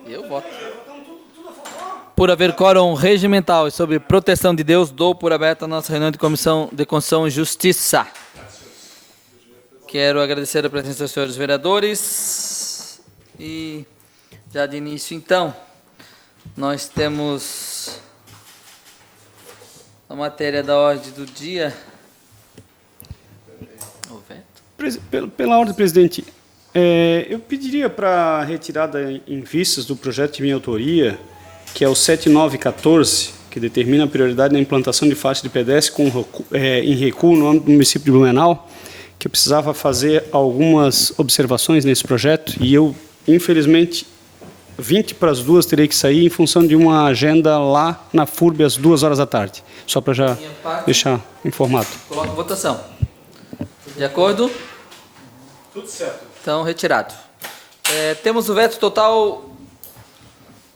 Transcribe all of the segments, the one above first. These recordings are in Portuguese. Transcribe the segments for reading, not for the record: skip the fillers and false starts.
Eu voto. Por haver quórum regimental e sob proteção de Deus, dou por aberta a nossa reunião de Comissão de Constituição e Justiça. Quero agradecer a presença dos senhores vereadores e já de início, então, nós temos a matéria da ordem do dia. O veto? Pela ordem, presidente, eu pediria para a retirada em vistas do projeto de minha autoria, que é o 7914, que determina a prioridade na implantação de faixa de pedestre em recuo no âmbito do município de Blumenau, que eu precisava fazer algumas observações nesse projeto e eu, infelizmente, 20 para as 2 terei que sair em função de uma agenda lá na FURB às 2 horas da tarde. Só para já deixar informado. Coloco em votação. De acordo? Tudo certo. Então, retirado. Temos o veto total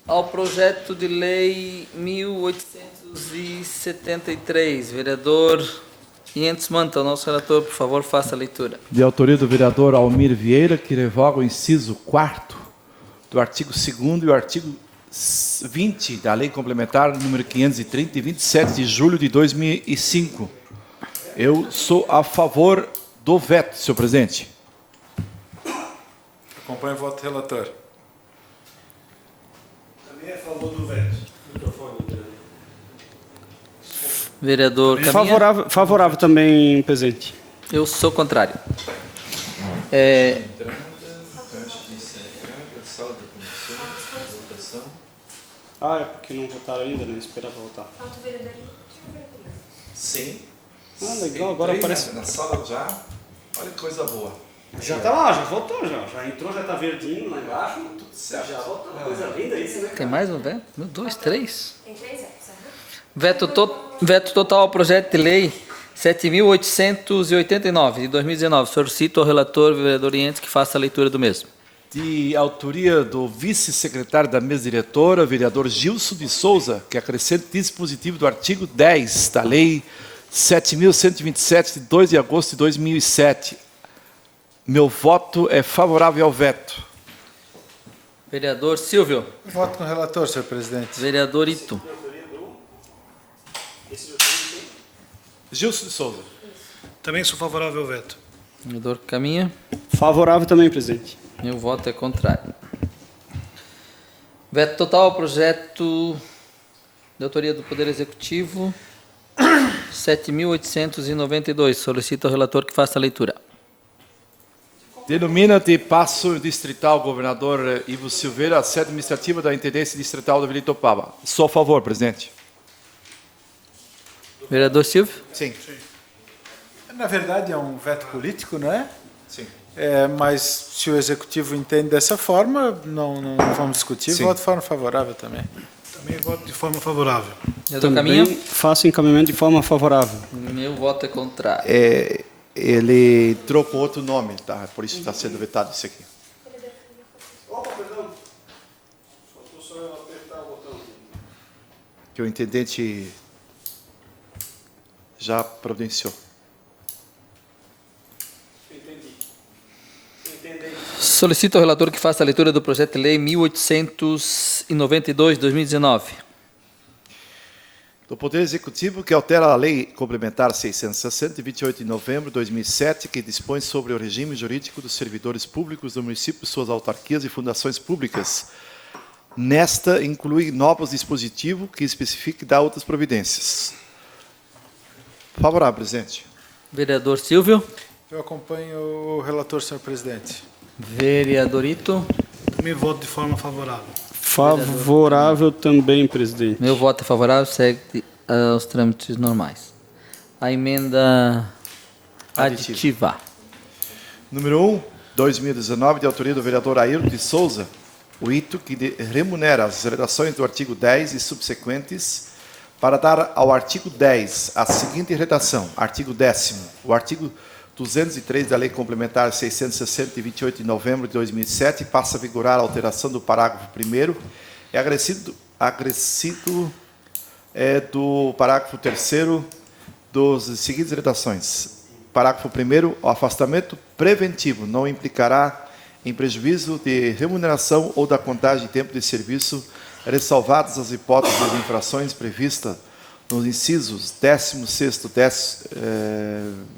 ao projeto de lei 1873. Vereador Ientes Manta, o nosso relator, por favor, faça a leitura. De autoria do vereador Almir Vieira, que revoga o inciso 4º do artigo 2º e o artigo 20 da Lei Complementar número 530, de 27 de julho de 2005. Eu sou a favor do veto, senhor presidente. Acompanho o voto do relator. Também é a favor do veto. Vereador Caminha. Favorável também, presidente. Eu sou contrário. É porque não votaram ainda, né? Esperava votar. Sim. Legal, agora aparece. Na sala já. Olha que coisa boa. Já está lá, já votou, já entrou, já está verdinho lá embaixo. Tudo certo. Já votou, coisa linda isso, né? Tem mais um veto? 2, 3. Tem 3 vetos. Veto total ao projeto de lei 7.889, de 2019. Solicito ao relator, vereador Ientes, que faça a leitura do mesmo. De autoria do vice-secretário da mesa diretora, vereador Gilson de Souza, que acrescenta dispositivo do artigo 10 da Lei 7.127, de 2 de agosto de 2007. Meu voto é favorável ao veto. Vereador Silvio. Voto com o relator, senhor presidente. Vereador Ito. Gilson de Souza. Também sou favorável ao veto. Vereador Caminha. Favorável também, presidente. Meu voto é contrário. Veto total ao projeto de autoria do Poder Executivo 7.892. Solicito ao relator que faça a leitura. Denomina de passo distrital governador Ivo Silveira a sede administrativa da Intendência Distrital da Vila Itopava. Sou a favor, presidente. Vereador Silvio. Sim. Na verdade, é um veto político, não é? Sim. Mas se o executivo entende dessa forma, não vamos discutir. Sim. Voto de forma favorável também. Também voto de forma favorável. Vereador Também Caminha. faço encaminhamento de forma favorável. Meu voto é contrário. Ele trocou outro nome, tá? Por isso está sendo vetado isso aqui. Opa, perdão. Faltou só eu apertar o botão. Que o intendente já providenciou. Entendi. Solicito ao relator que faça a leitura do projeto de lei 1892, 2019. Do Poder Executivo, que altera a Lei Complementar 660, de 28 de novembro de 2007, que dispõe sobre o regime jurídico dos servidores públicos do município, suas autarquias e fundações públicas. Nesta, inclui novos dispositivos que especifiquem e dá outras providências. Favorável, presidente. Vereador Silvio. Eu acompanho o relator, senhor presidente. Vereador Ito. Também voto de forma favorável. Favorável também, presidente. Meu voto é favorável, segue aos trâmites normais. A emenda aditiva. Número 1, 2019, de autoria do vereador Ailton de Souza, o ito que remunera as redações do artigo 10 e subsequentes para dar ao artigo 10 a seguinte redação. Artigo 10º. O artigo 203 da Lei Complementar 660, de 28 de novembro de 2007, passa a vigorar a alteração do parágrafo 1º e acrescido do parágrafo 3º dos seguintes redações. Parágrafo 1º, o afastamento preventivo não implicará em prejuízo de remuneração ou da contagem de tempo de serviço, ressalvadas as hipóteses de infrações previstas nos incisos 16º,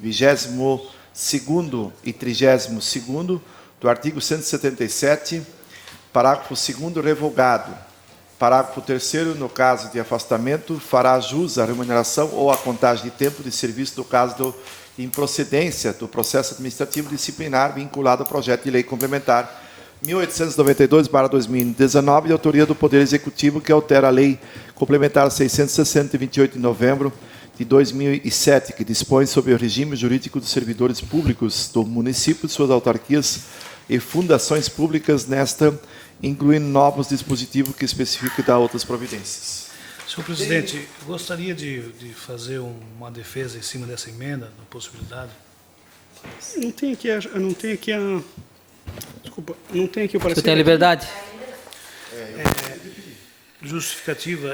22º e 32º do artigo 177, parágrafo 2º revogado. Parágrafo 3º, no caso de afastamento, fará jus à remuneração ou à contagem de tempo de serviço no caso de improcedência do processo administrativo disciplinar vinculado ao projeto de lei complementar 1892/2019, de autoria do Poder Executivo, que altera a Lei Complementar 660, de 28 de novembro de 2007, que dispõe sobre o regime jurídico dos servidores públicos do município, de suas autarquias e fundações públicas, nesta, incluindo novos dispositivos que especificam e dá outras providências. Senhor presidente, eu gostaria de fazer uma defesa em cima dessa emenda, da possibilidade. Não tem aqui desculpa, não tem aqui o parecer. Você tem a liberdade? Justificativa,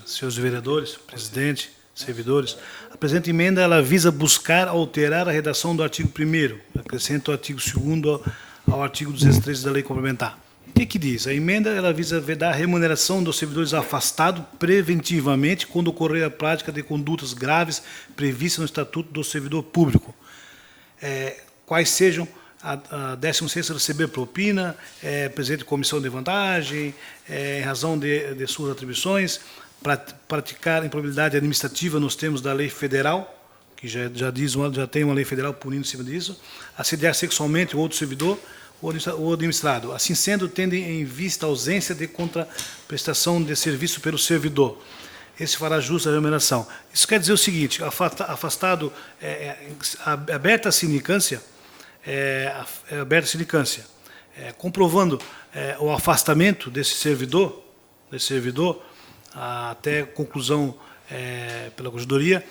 senhores vereadores, presidente, servidores, a presente emenda ela visa buscar alterar a redação do artigo 1º, acrescenta o artigo 2º ao artigo 203 da Lei Complementar. O que diz? A emenda ela visa vedar a remuneração dos servidores afastados preventivamente quando ocorrer a prática de condutas graves previstas no Estatuto do Servidor Público. Quais sejam a 16ª receber propina, presidente de comissão de vantagem, em razão de suas atribuições, praticar improbidade administrativa nos termos da lei federal, que já tem uma lei federal punindo em cima disso, assediar sexualmente o outro servidor ou administrado. Assim sendo, tendo em vista a ausência de contraprestação de serviço pelo servidor. Esse fará jus à remuneração. Isso quer dizer o seguinte, afastado, aberta a sindicância, comprovando o afastamento desse servidor, até conclusão pela corregedoria,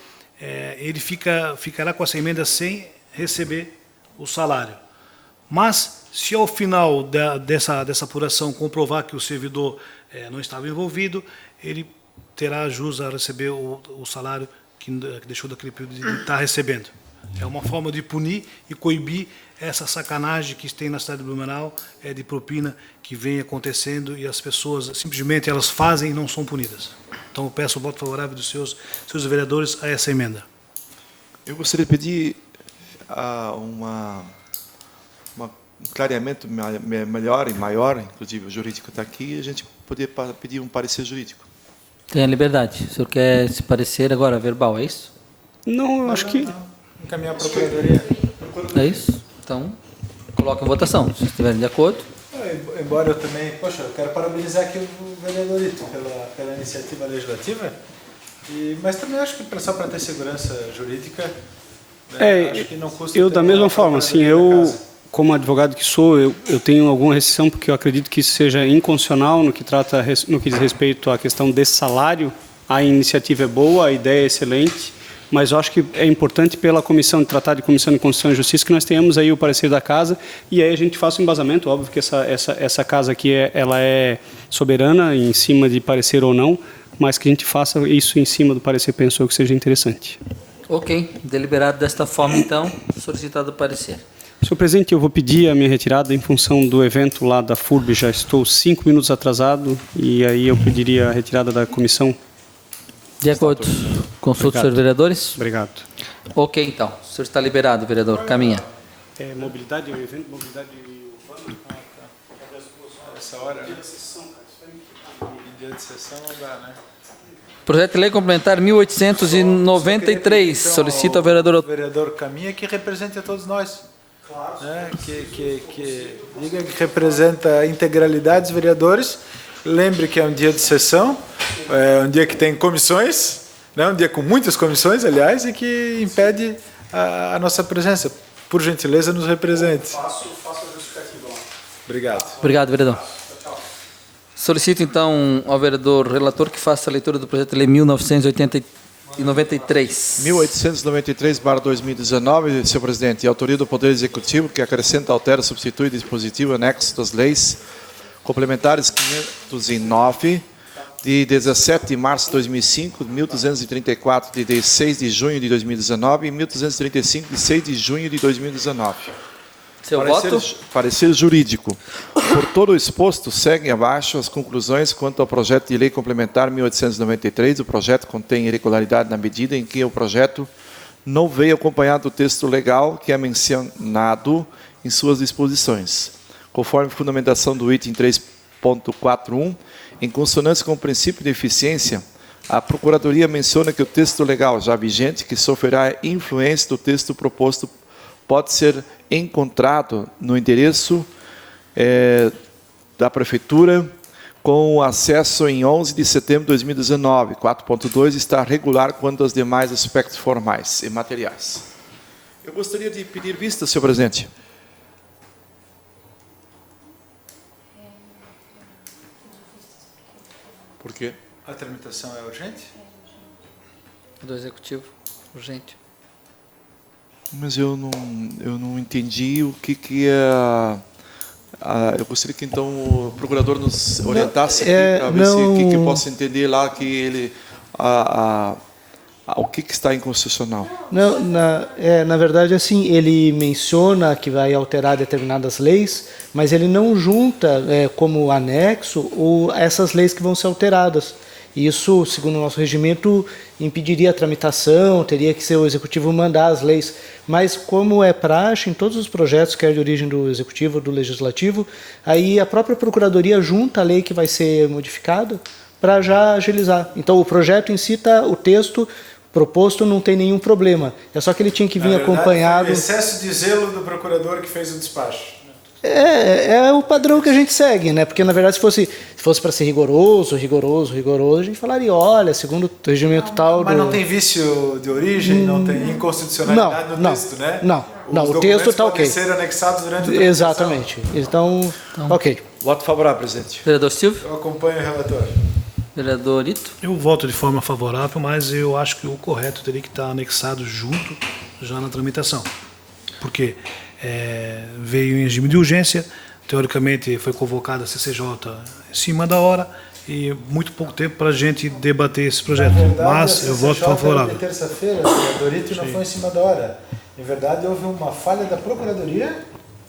ele ficará com essa emenda sem receber o salário. Mas, se ao final dessa apuração comprovar que o servidor não estava envolvido, ele terá jus a receber o salário que deixou daquele período de estar recebendo. É uma forma de punir e coibir essa sacanagem que tem na cidade de Blumenau, de propina que vem acontecendo e as pessoas simplesmente elas fazem e não são punidas. Então eu peço o voto favorável dos seus vereadores a essa emenda. Eu gostaria de pedir um clareamento melhor e maior, inclusive o jurídico está aqui, e a gente poder pedir um parecer jurídico. Tem a liberdade. O senhor quer se parecer agora verbal, é isso? Não, eu acho que... Encaminhar a procuradoria. É isso? Então, coloca em votação, se estiverem de acordo. Embora eu também... Poxa, eu quero parabenizar aqui o vereadorito pela iniciativa legislativa, mas também acho que só para ter segurança jurídica, né, acho que não custa... Eu, da mesma forma, assim, como advogado que sou, eu tenho alguma restrição, porque eu acredito que isso seja inconstitucional no que diz respeito à questão desse salário. A iniciativa é boa, a ideia é excelente, mas eu acho que é importante pela comissão de tratar de Comissão de Constituição e Justiça que nós tenhamos aí o parecer da casa e aí a gente faça um embasamento. Óbvio que essa casa aqui ela é soberana em cima de parecer ou não, mas que a gente faça isso em cima do parecer, pensou que seja interessante. Ok, deliberado desta forma, então, solicitado o parecer. Senhor presidente, eu vou pedir a minha retirada em função do evento lá da FURB, já estou 5 minutos atrasado e aí eu pediria a retirada da comissão. De acordo. Consulta os senhores vereadores? Obrigado. Ok, então. O senhor está liberado, vereador. Caminha. Mobilidade, o evento, mobilidade urbana. Essa hora, né? Em dia de sessão não dá, né? Projeto de Lei Complementar 1893. Então, Solicita ao vereador... O vereador Caminha que represente a todos nós. Claro. Né? Que diga que representa a integralidade dos vereadores. Lembre que é um dia de sessão, é um dia que tem comissões, né? Um dia com muitas comissões, aliás, e que impede a nossa presença. Por gentileza, nos represente. Faço a justificativa lá. Obrigado. Obrigado, vereador. Solicito, então, ao vereador relator que faça a leitura do projeto de lei 1993. 1893/2019, senhor presidente, e autoria do Poder Executivo, que acrescenta, altera, substitui dispositivo anexo das leis complementares 509, de 17 de março de 2005, 1234, de 16 de junho de 2019 e 1235, de 6 de junho de 2019. Seu voto? Parecer jurídico. Por todo o exposto, seguem abaixo as conclusões quanto ao projeto de lei complementar 1893. O projeto contém irregularidade na medida em que o projeto não veio acompanhado do texto legal que é mencionado em suas disposições. Conforme fundamentação do item 3.41, em consonância com o princípio de eficiência, a Procuradoria menciona que o texto legal já vigente, que sofrerá influência do texto proposto, pode ser encontrado no endereço da Prefeitura com acesso em 11 de setembro de 2019. 4.2 está regular quanto aos demais aspectos formais e materiais. Eu gostaria de pedir vista, senhor presidente. Por quê? A tramitação é urgente? Do Executivo, urgente. Mas eu não entendi o que é... eu gostaria que, então, o procurador nos orientasse para ver se o que eu posso entender lá, que ele... o que está inconstitucional. Não, na verdade, assim, ele menciona que vai alterar determinadas leis, mas ele não junta como anexo essas leis que vão ser alteradas. Isso, segundo o nosso regimento, impediria a tramitação, teria que ser o Executivo mandar as leis. Mas, como é praxe em todos os projetos, quer de origem do Executivo ou do Legislativo, aí a própria Procuradoria junta a lei que vai ser modificada para já agilizar. Então, o projeto em si, o texto proposto não tem nenhum problema. É só que ele tinha que vir acompanhado... Foi o excesso de zelo do procurador que fez o despacho. É o padrão que a gente segue, né? Porque, na verdade, se fosse para ser rigoroso, a gente falaria, olha, segundo o regimento tal... Mas não tem vício de origem, não tem inconstitucionalidade no texto, né? Não, o texto está ok. Os documentos podem ser anexados durante o Exatamente. Então, ok. Voto favorável, presidente. Vereador Silvio? Eu acompanho o relator. Vereador Ito? Eu voto de forma favorável, mas eu acho que o correto teria que estar anexado junto já na tramitação. Porque veio em regime de urgência, teoricamente foi convocada a CCJ em cima da hora e muito pouco tempo para a gente debater esse projeto. Mas eu voto favorável. Na terça-feira, vereador Ito, não foi em cima da hora. Em verdade, houve uma falha da Procuradoria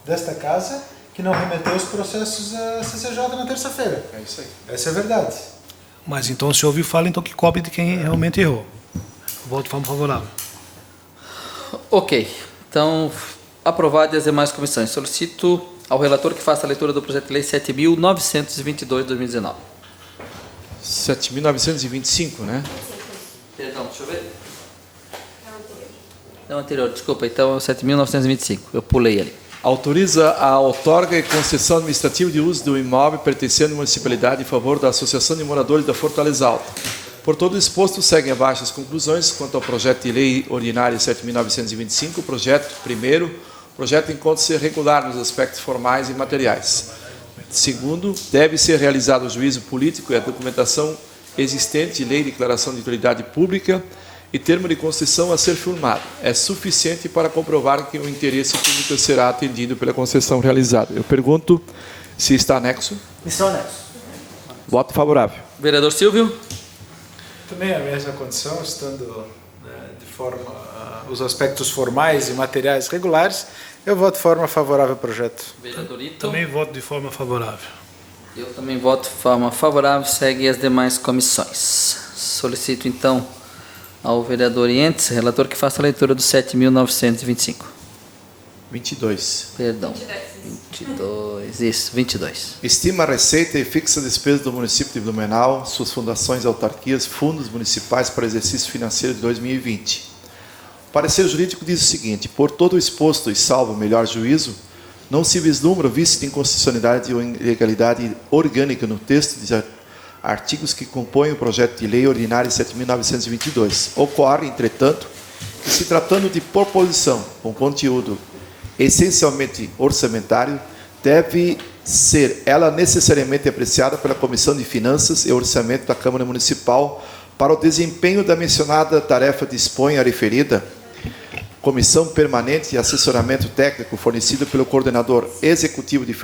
desta casa que não remeteu os processos à CCJ na terça-feira. É isso aí. Essa é a verdade. Mas então, se houve falha, então que cobre de quem realmente errou. Voto de forma favorável. Ok. Então, aprovado as demais comissões. Solicito ao relator que faça a leitura do projeto de lei 7.922 de 2019. 7.925, né? Perdão, deixa eu ver. Não, anterior, desculpa. Então é o 7.925. Eu pulei ali. Autoriza a outorga e concessão administrativa de uso do imóvel pertencente à municipalidade em favor da Associação de Moradores da Fortaleza Alta. Por todo o exposto, seguem abaixo as conclusões quanto ao projeto de lei ordinária 7.925. O projeto encontra-se regular nos aspectos formais e materiais. Segundo, deve ser realizado o juízo político e a documentação existente, lei de declaração de utilidade pública e termo de concessão a ser firmado. É suficiente para comprovar que o interesse público será atendido pela concessão realizada. Eu pergunto se está anexo. Está anexo. Voto favorável. Vereador Silvio? Também a mesma condição, estando de forma os aspectos formais e materiais regulares, eu voto de forma favorável ao projeto. Vereador Ito? Também voto de forma favorável. Eu também voto de forma favorável. Segue as demais comissões. Solicito, então, ao vereador Ientes, relator, que faça a leitura do 7.925. 22. Perdão. 22. Isso, 22. Estima a receita e fixa a despesa do município de Blumenau, suas fundações, autarquias, fundos municipais para o exercício financeiro de 2020. O parecer jurídico diz o seguinte: por todo o exposto e salvo o melhor juízo, não se vislumbra vício de inconstitucionalidade ou ilegalidade orgânica no texto de artigos que compõem o projeto de lei ordinária 7.922. Ocorre, entretanto, que se tratando de proposição com conteúdo essencialmente orçamentário, deve ser ela necessariamente apreciada pela Comissão de Finanças e Orçamento da Câmara Municipal para o desempenho da mencionada tarefa dispõe a referida Comissão Permanente de Assessoramento Técnico fornecida pelo Coordenador Executivo de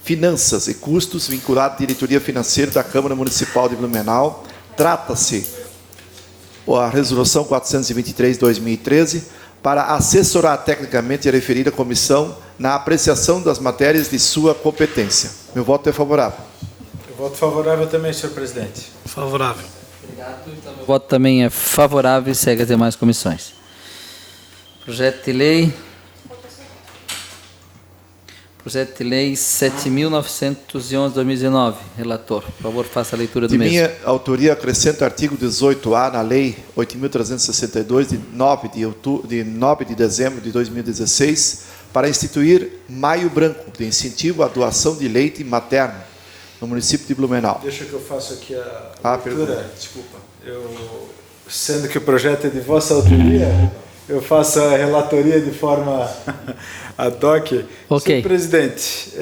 Finanças e Custos vinculado à Diretoria Financeira da Câmara Municipal de Blumenau. Trata-se a Resolução 423/2013, para assessorar tecnicamente a referida comissão na apreciação das matérias de sua competência. Meu voto é favorável. Eu voto favorável também, senhor presidente. Favorável. Obrigado. Então, meu voto também é favorável e segue as demais comissões. Projeto de lei 7.911/2019. Relator, por favor, faça a leitura do De mesmo. minha autoria, acrescento artigo 18A na Lei 8.362, de 9 de dezembro de 2016, para instituir Maio Branco, de incentivo à doação de leite materno no município de Blumenau. Deixa que eu faço aqui a leitura. Perdão, desculpa. Sendo que o projeto é de vossa autoria, eu faço a relatoria de forma ad hoc. Ok. Senhor presidente,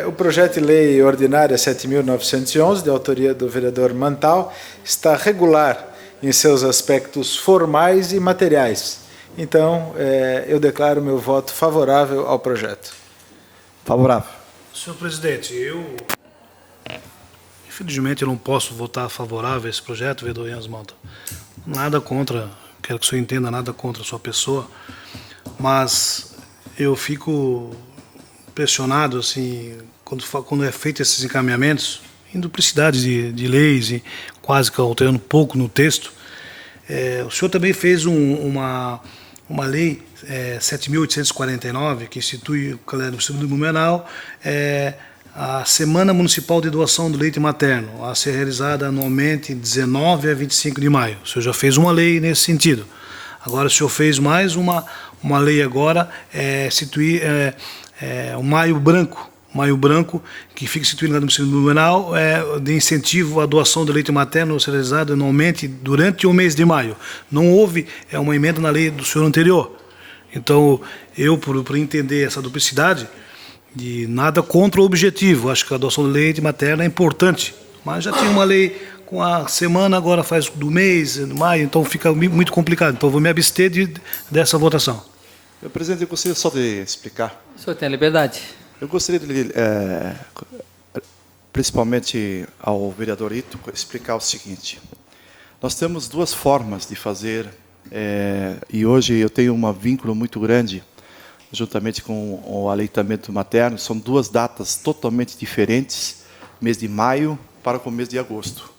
o projeto de lei ordinária 7.911, de autoria do vereador Mantal, está regular em seus aspectos formais e materiais. Então, eu declaro meu voto favorável ao projeto. Favorável. Senhor presidente, infelizmente eu não posso votar favorável a esse projeto, vereador Jens Malta. Nada contra, quero que o senhor entenda, nada contra a sua pessoa, mas eu fico impressionado assim, quando é feito esses encaminhamentos, em duplicidade de leis e quase que alterando um pouco no texto. O senhor também fez uma lei 7.849, que institui o calendário municipal de Blumenau, a Semana Municipal de Doação do Leite Materno, a ser realizada anualmente de 19 a 25 de maio. O senhor já fez uma lei nesse sentido. Agora o senhor fez mais uma lei agora, instituir o Maio Branco. Maio Branco, que fica instituído no município de Blumenau, de incentivo à doação de leite materno, ser realizado anualmente durante o mês de maio. Não houve uma emenda na lei do senhor anterior. Então, eu, por entender essa duplicidade, de nada contra o objetivo, acho que a adoção de leite materno é importante, mas já tinha uma lei com a semana, agora faz do mês, de maio, então fica muito complicado. Então, vou me abster dessa votação. Meu presidente, eu gostaria só de explicar. O senhor tem a liberdade. Eu gostaria de, principalmente ao vereador Ito, explicar o seguinte. Nós temos duas formas de fazer, e hoje eu tenho um vínculo muito grande, juntamente com o aleitamento materno, são duas datas totalmente diferentes, mês de maio para o mês de agosto.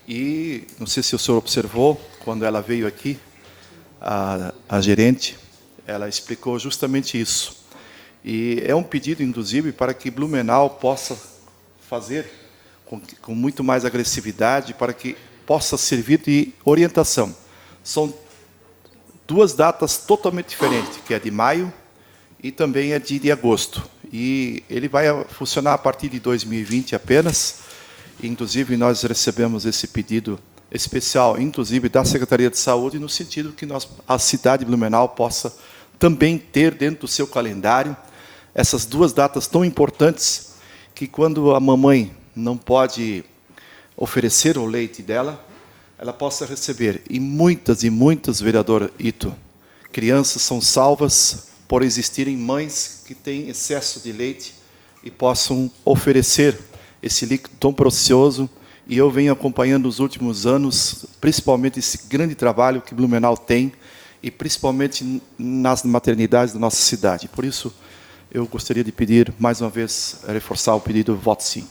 E, não sei se o senhor observou, quando ela veio aqui, a gerente, ela explicou justamente isso. E é um pedido, inclusive, para que Blumenau possa fazer com muito mais agressividade, para que possa servir de orientação. São duas datas totalmente diferentes, que é de maio e também é de agosto. E ele vai funcionar a partir de 2020 apenas. Inclusive, nós recebemos esse pedido especial, inclusive da Secretaria de Saúde, no sentido que a cidade de Blumenau possa também ter dentro do seu calendário essas duas datas tão importantes, que quando a mamãe não pode oferecer o leite dela, ela possa receber. E muitas, vereador Ito, crianças são salvas por existirem mães que têm excesso de leite e possam oferecer esse líquido tão precioso. E eu venho acompanhando nos últimos anos, principalmente esse grande trabalho que Blumenau tem, e principalmente nas maternidades da nossa cidade. Por isso, eu gostaria de pedir, mais uma vez, reforçar o pedido voto sim.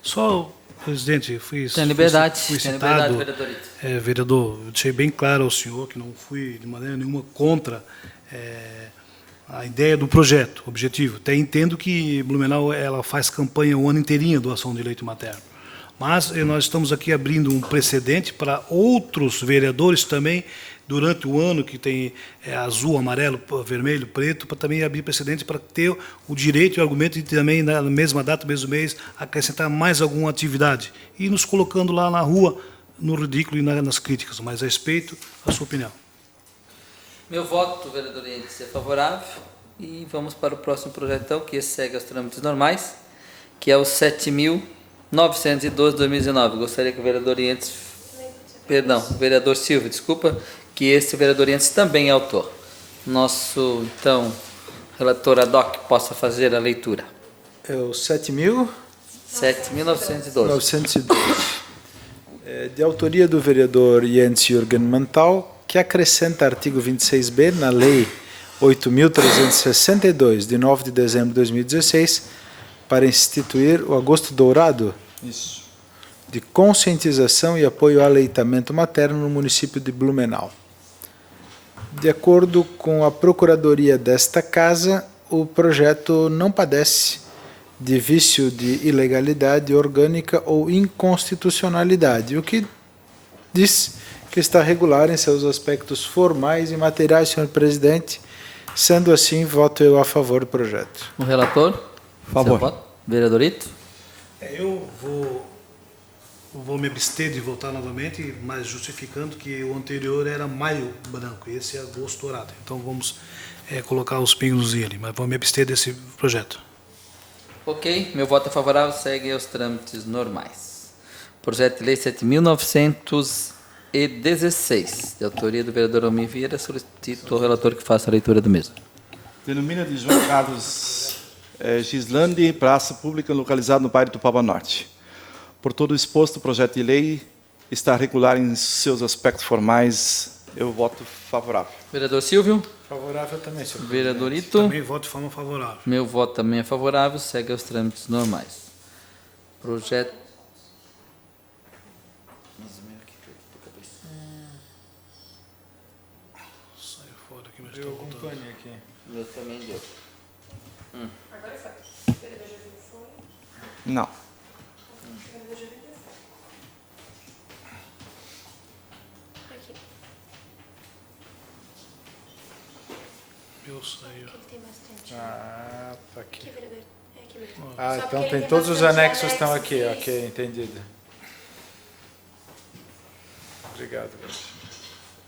Só, presidente, fui Tem liberdade, citado, vereador Ito. Vereador, eu deixei bem claro ao senhor que não fui de maneira nenhuma contra a ideia do projeto, objetivo. Até entendo que Blumenau ela faz campanha o ano inteirinho de doação de leite materno. Mas nós estamos aqui abrindo um precedente para outros vereadores também, durante o ano, que tem azul, amarelo, vermelho, preto, para também abrir precedente para ter o direito e o argumento de também, na mesma data, mesmo mês, acrescentar mais alguma atividade. E nos colocando lá na rua, no ridículo e nas críticas. Mas respeito a sua opinião. Meu voto, vereador Entes, é favorável. E vamos para o próximo projeto, então, que segue os trâmites normais, que é o 7.912/2019. Gostaria que o vereador Entes... Perdão, o vereador Silva, desculpa, que esse vereador Entes também é autor. Nosso, então, relator ad hoc possa fazer a leitura. É o 7.912. De autoria do vereador Jens Jürgen Mantal, que acrescenta artigo 26b na Lei 8.362, de 9 de dezembro de 2016, para instituir o Agosto Dourado, Isso. de conscientização e apoio ao aleitamento materno no município de Blumenau. De acordo com a Procuradoria desta Casa, o projeto não padece de vício de ilegalidade orgânica ou inconstitucionalidade, o que diz que está regular em seus aspectos formais e materiais, senhor presidente. Sendo assim, voto eu a favor do projeto. O relator? Favor. Seu voto? Vereador Ito? Eu vou me abster de votar novamente, mas justificando que o anterior era maio branco e esse é agosto dourado. Então vamos colocar os pingos nele, mas vou me abster desse projeto. Ok, meu voto é favorável, segue os trâmites normais. Projeto de Lei 7.916, de autoria do vereador Almir Vieira, solicito ao relator que faça a leitura do mesmo. Denomina de João Carlos Gislandi, praça pública localizada no bairro do Paba Norte. Por todo o exposto, o projeto de lei está regular em seus aspectos formais. Eu voto favorável. Vereador Silvio? Favorável também, senhor Vereador Ito? Também voto de forma favorável. Meu voto também é favorável, segue os trâmites normais. Projeto... Saiu fora aqui, mas Deu estou algum voltando. pane aqui. Meu também deu. Não. Meu saiu. Ah, tá aqui. É aqui mesmo. Ah, Só então porque tem ele todos os bastante anexos estão anexos, aqui. isso. Ok, entendido. Obrigado, Jorge.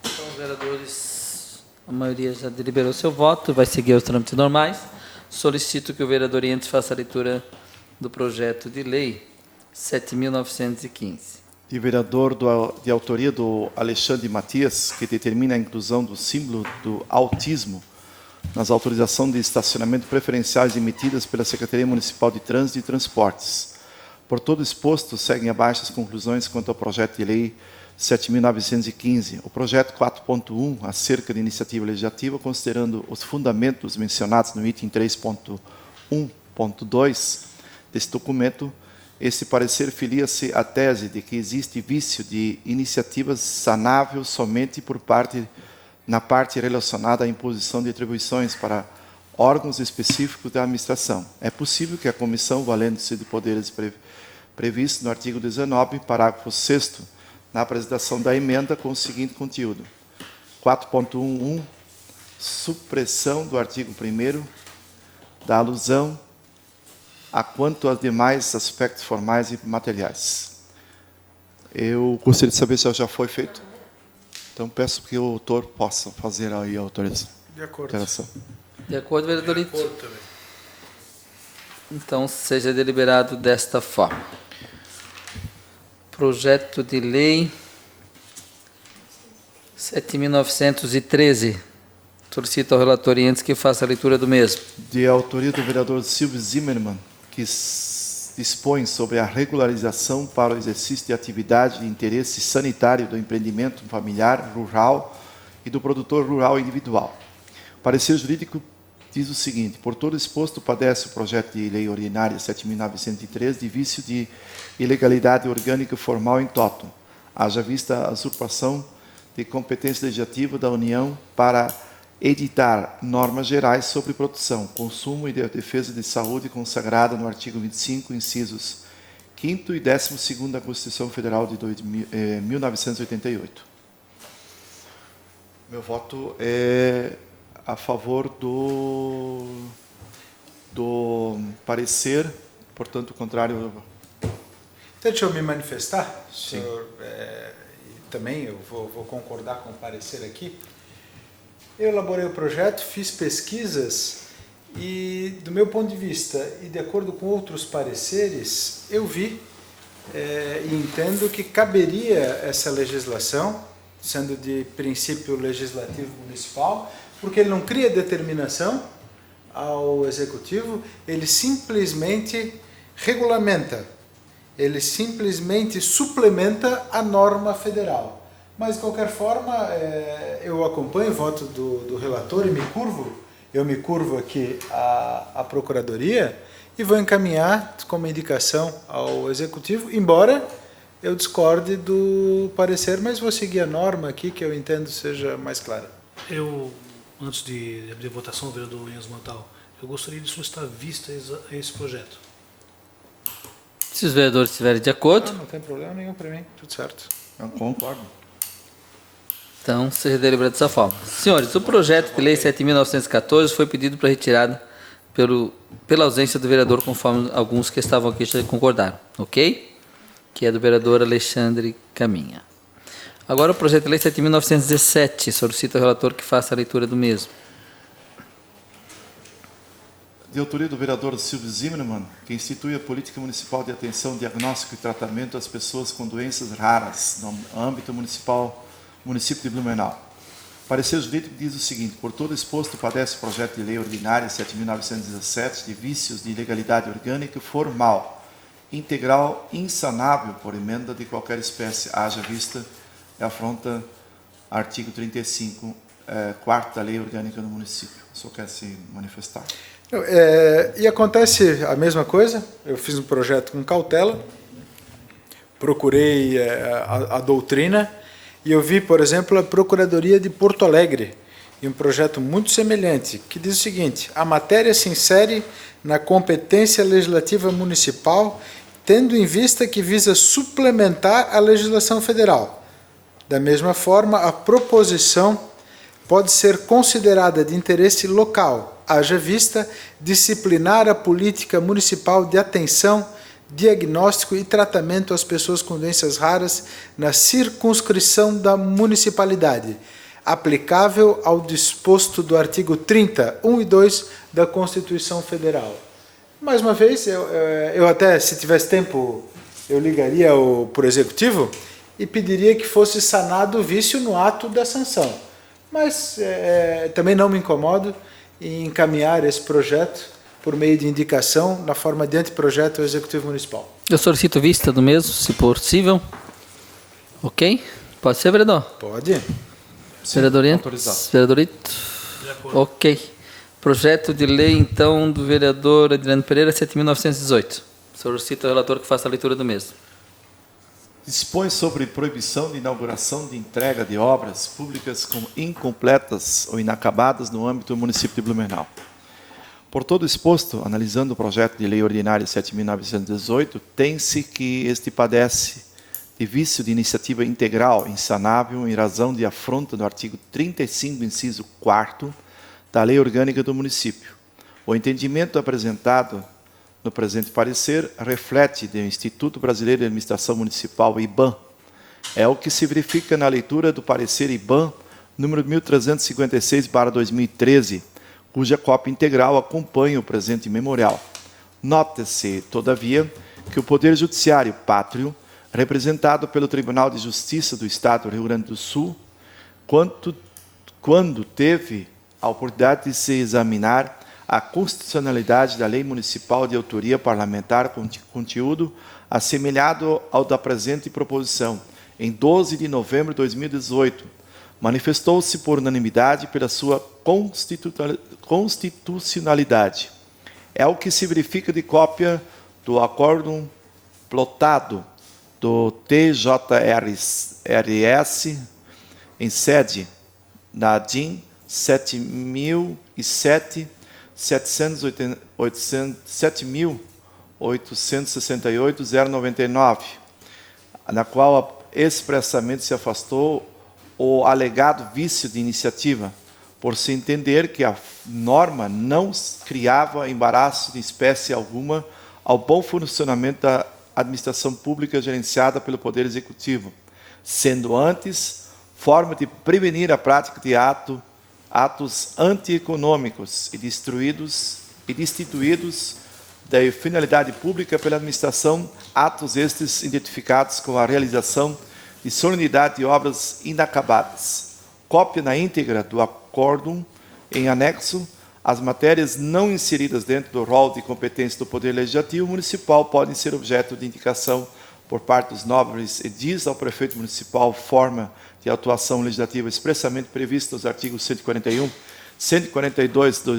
Então, os vereadores, a maioria já deliberou seu voto, vai seguir os trâmites normais. Solicito que o vereador Ientes faça a leitura do projeto de lei 7.915. De vereador de autoria do Alexandre Matias, que determina a inclusão do símbolo do autismo nas autorizações de estacionamento preferenciais emitidas pela Secretaria Municipal de Trânsito e Transportes. Por todo exposto, seguem abaixo as conclusões quanto ao projeto de lei 7.915. O projeto 4.1, acerca de iniciativa legislativa, considerando os fundamentos mencionados no item 3.1.2 desse documento, esse parecer filia-se à tese de que existe vício de iniciativas sanável somente na parte relacionada à imposição de atribuições para órgãos específicos da administração. É possível que a comissão, valendo-se de poderes previstos no artigo 19, parágrafo 6º, na apresentação da emenda com o seguinte conteúdo: 4.11, supressão do artigo 1º da alusão a quanto aos demais aspectos formais e materiais. Eu gostaria de saber se já foi feito. Então, peço que o autor possa fazer aí a autorização. De acordo. Alteração. De acordo, vereador Ito? Acordo também. Então, seja deliberado desta forma. Projeto de lei 7.913. Solicito ao relator Ientes que faça a leitura do mesmo. De autoria do vereador Silvio Zimmermann, que dispõe sobre a regularização para o exercício de atividade de interesse sanitário do empreendimento familiar, rural e do produtor rural individual. O parecer jurídico diz o seguinte: por todo exposto, padece o projeto de lei ordinária 7.903 de vício de ilegalidade orgânica formal em toto, haja vista a usurpação de competência legislativa da União para editar normas gerais sobre produção, consumo e defesa de saúde consagrada no artigo 25, incisos 5º e 12º da Constituição Federal de 1988. Meu voto é a favor do parecer, portanto, contrário. Então, deixa eu me manifestar, senhor, e também eu vou concordar com o parecer aqui. Eu elaborei o projeto, fiz pesquisas e, do meu ponto de vista e de acordo com outros pareceres, eu vi e entendo que caberia essa legislação, sendo de princípio legislativo municipal, porque ele não cria determinação ao Executivo, ele simplesmente regulamenta, ele simplesmente suplementa a norma federal. Mas, de qualquer forma, eu acompanho o voto do relator e eu me curvo aqui à Procuradoria e vou encaminhar como indicação ao Executivo, embora eu discorde do parecer, mas vou seguir a norma aqui, que eu entendo seja mais clara. Antes de abrir a votação, vereador Enzo Montal, eu gostaria de solicitar vistas a esse projeto. Se os vereadores estiverem de acordo, Não tem problema nenhum para mim, tudo certo. Eu concordo. então seja deliberado dessa forma. Senhores, o projeto de lei 7.914 foi pedido para retirada pela ausência do vereador, conforme alguns que estavam aqui já concordaram, ok? Que é do vereador Alexandre Caminha. Agora o projeto de lei 7.917, solicita ao relator que faça a leitura do mesmo. De autoria do vereador Silvio Zimmermann, que institui a política municipal de atenção, diagnóstico e tratamento às pessoas com doenças raras no âmbito município de Blumenau. Parecer jurídico diz o seguinte: por todo exposto, padece o projeto de lei ordinária 7.917 de vícios de ilegalidade orgânica e formal, integral, insanável por emenda de qualquer espécie, haja vista e afronta artigo 35, quarto da lei orgânica do município. Só quer se manifestar. E acontece a mesma coisa, eu fiz um projeto com cautela, procurei a doutrina, e eu vi, por exemplo, a Procuradoria de Porto Alegre, em um projeto muito semelhante, que diz o seguinte: a matéria se insere na competência legislativa municipal, tendo em vista que visa suplementar a legislação federal. Da mesma forma, a proposição pode ser considerada de interesse local, haja vista disciplinar a política municipal de atenção, diagnóstico e tratamento às pessoas com doenças raras na circunscrição da municipalidade, aplicável ao disposto do artigo 30, 1 e 2 da Constituição Federal. Mais uma vez, eu até, se tivesse tempo, eu ligaria para o Executivo e pediria que fosse sanado o vício no ato da sanção. Mas também não me incomodo em encaminhar esse projeto por meio de indicação na forma de anteprojeto ao Executivo Municipal. Eu solicito vista do mesmo, se possível. Ok? Pode ser, vereador? Pode. Sim, Vereador autorizado. Veredorito? Ok. Projeto de lei, então, do vereador Adriano Pereira, 7.918. Solicito ao relator que faça a leitura do mesmo. Dispõe sobre proibição de inauguração de entrega de obras públicas incompletas ou inacabadas no âmbito do município de Blumenau. Por todo exposto, analisando o projeto de lei ordinária 7.918, tem-se que este padece de vício de iniciativa integral, insanável, em razão de afronta do artigo 35, inciso 4º, da lei orgânica do município. O entendimento apresentado no presente parecer reflete do Instituto Brasileiro de Administração Municipal, IBAM. É o que se verifica na leitura do parecer IBAM, número 1356/2013, cuja cópia integral acompanha o presente memorial. Nota-se, todavia, que o Poder Judiciário Pátrio, representado pelo Tribunal de Justiça do Estado do Rio Grande do Sul, quando teve a oportunidade de se examinar a constitucionalidade da Lei Municipal de Autoria Parlamentar com conteúdo assemelhado ao da presente proposição, em 12 de novembro de 2018, manifestou-se por unanimidade pela sua constitucionalidade. É o que se verifica de cópia do acórdão plotado do TJRS em sede da DIN 7.868/099, na qual expressamente se afastou o alegado vício de iniciativa, por se entender que a norma não criava embaraço de espécie alguma ao bom funcionamento da administração pública gerenciada pelo Poder Executivo, sendo antes forma de prevenir a prática de atos antieconômicos e destituídos da finalidade pública pela administração, atos estes identificados com a realização de solenidade de obras inacabadas. Cópia na íntegra do acórdão em anexo. As matérias não inseridas dentro do rol de competência do Poder Legislativo Municipal podem ser objeto de indicação por parte dos nobres edis ao prefeito municipal, forma de atuação legislativa expressamente prevista nos artigos 141, 142 do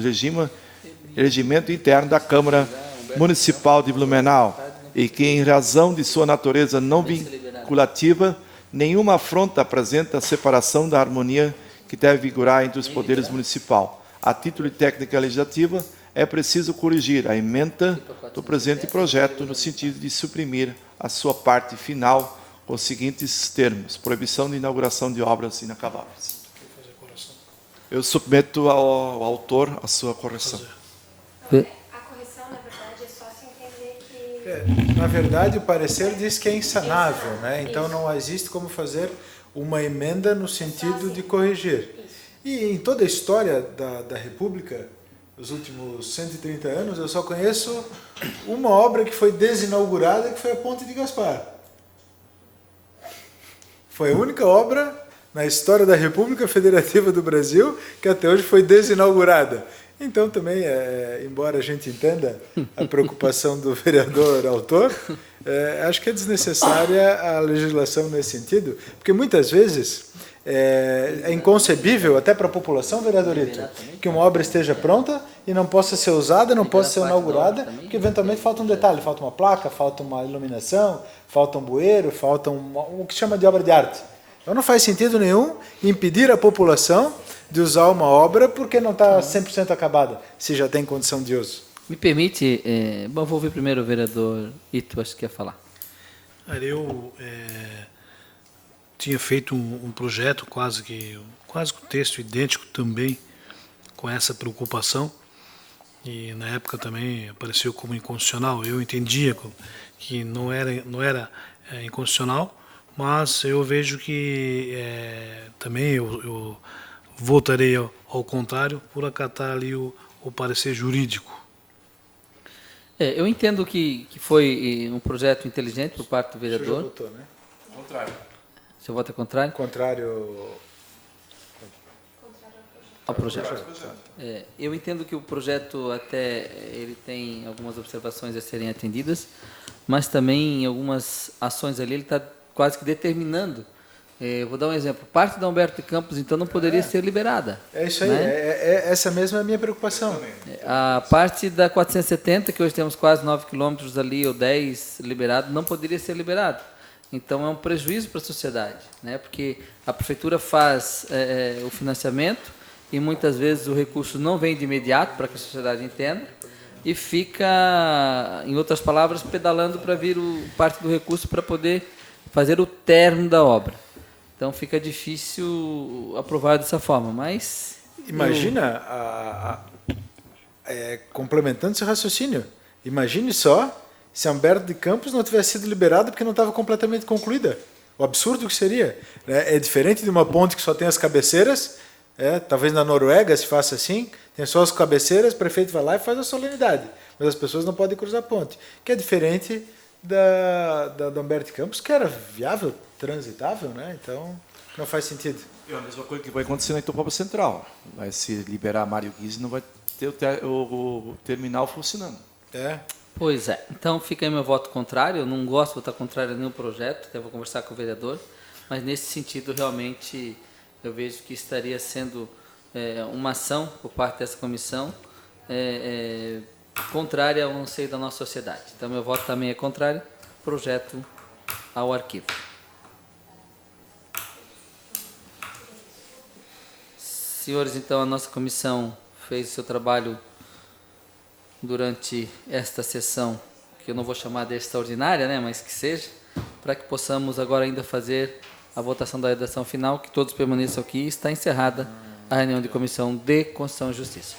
regimento interno da Câmara Municipal de Blumenau, e que, em razão de sua natureza não vinculativa, nenhuma afronta apresenta a separação da harmonia que deve vigorar entre os poderes municipal. A título de técnica legislativa, é preciso corrigir a ementa do presente projeto no sentido de suprimir a sua parte final com os seguintes termos: proibição de inauguração de obras inacabáveis. Eu submeto ao autor a sua correção. A correção, na verdade, é só se entender que... Na verdade, o parecer diz que é insanável, né? Então não existe como fazer uma emenda no sentido de corrigir. E em toda a história da República, os últimos 130 anos, eu só conheço uma obra que foi desinaugurada, que foi a Ponte de Gaspar. Foi a única obra na história da República Federativa do Brasil que até hoje foi desinaugurada. Então também, embora a gente entenda a preocupação do vereador autor, acho que é desnecessária a legislação nesse sentido, porque muitas vezes é inconcebível, até para a população, vereadorito, que uma obra esteja pronta e não possa ser usada, não possa ser inaugurada, porque eventualmente falta um detalhe, falta uma placa, falta uma iluminação, falta um bueiro, falta o que chama de obra de arte. Então não faz sentido nenhum impedir a população de usar uma obra porque não está 100% acabada, se já tem condição de uso. Me permite, bom, vou ouvir primeiro o vereador Ito, acho que quer falar. Eu tinha feito um projeto quase com o texto idêntico também, com essa preocupação, e na época também apareceu como inconstitucional. Eu entendia que não era inconstitucional, mas eu vejo que também eu votarei ao contrário por acatar ali o parecer jurídico. Eu entendo que foi um projeto inteligente por parte do vereador. O senhor já votou, né? Contrário. O senhor vota contrário? Contrário ao projeto. Eu entendo que o projeto até ele tem algumas observações a serem atendidas, mas também em algumas ações ali ele está quase que determinando. Vou dar um exemplo. Parte da Humberto de Campos, então, não poderia ser liberada. É isso aí. Né? Essa mesma é a minha preocupação. A parte da 470, que hoje temos quase 9 quilômetros ali, ou 10 liberado, não poderia ser liberado. Então, é um prejuízo para a sociedade, né? Porque a prefeitura faz o financiamento e, muitas vezes, o recurso não vem de imediato, para que a sociedade entenda, e fica, em outras palavras, pedalando para vir parte do recurso para poder fazer o término da obra. Então fica difícil aprovar dessa forma, mas... Imagina, complementando esse raciocínio, imagine só se a Humberto de Campos não tivesse sido liberada porque não estava completamente concluída. O absurdo que seria. É diferente de uma ponte que só tem as cabeceiras, talvez na Noruega se faça assim, tem só as cabeceiras, o prefeito vai lá e faz a solenidade, mas as pessoas não podem cruzar a ponte, que é diferente da Humberto de Campos, que era viável, transitável, né? Então não faz sentido. É a mesma coisa que vai acontecer na Itopava Central. Vai se liberar Mário Guise, não vai ter o terminal funcionando. Pois é. Então fica aí meu voto contrário. Eu não gosto de votar contrário a nenhum projeto, até vou conversar com o vereador, mas nesse sentido realmente eu vejo que estaria sendo uma ação por parte dessa comissão contrária ao anseio da nossa sociedade. Então meu voto também é contrário, projeto ao arquivo. Senhores, então a nossa comissão fez o seu trabalho durante esta sessão, que eu não vou chamar de extraordinária, né, mas que seja, para que possamos agora ainda fazer a votação da redação final, que todos permaneçam aqui. Está encerrada a reunião de Comissão de Constituição e Justiça.